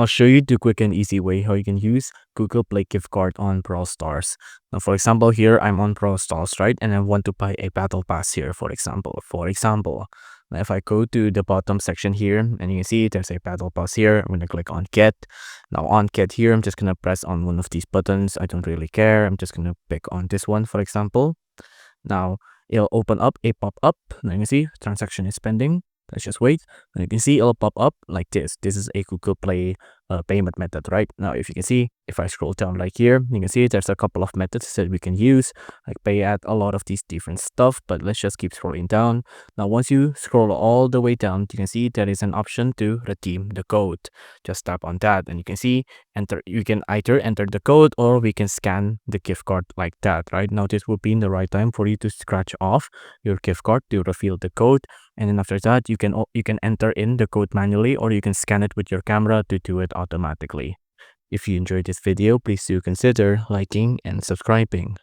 I'll show you the quick and easy way how you can use Google Play gift card on Brawl Stars. Now, for example, here I'm on Brawl Stars, right? And I want to buy a battle pass here, for example. Now if I go to the bottom section here, and you can see there's a battle pass here, I'm going to click on Get. Now on Get here, I'm just going to press on one of these buttons. I don't really care. I'm just going to pick on this one, for example. Now it'll open up a pop-up. Now you can see transaction is pending. Let's just wait. And you can see it'll pop up like this. This is a Google Play payment method, right? Now, if you can see, if I scroll down like here, you can see there's a couple of methods that we can use, like pay at a lot of these different stuff, but let's just keep scrolling down. Now, once you scroll all the way down, you can see there is an option to redeem the code. Just tap on that and you can see you can either enter the code or we can scan the gift card like that, right? Now, this would be in the right time for you to scratch off your gift card to reveal the code. And then after that, you can enter in the code manually, or you can scan it with your camera to do it automatically. If you enjoyed this video, please do consider liking and subscribing.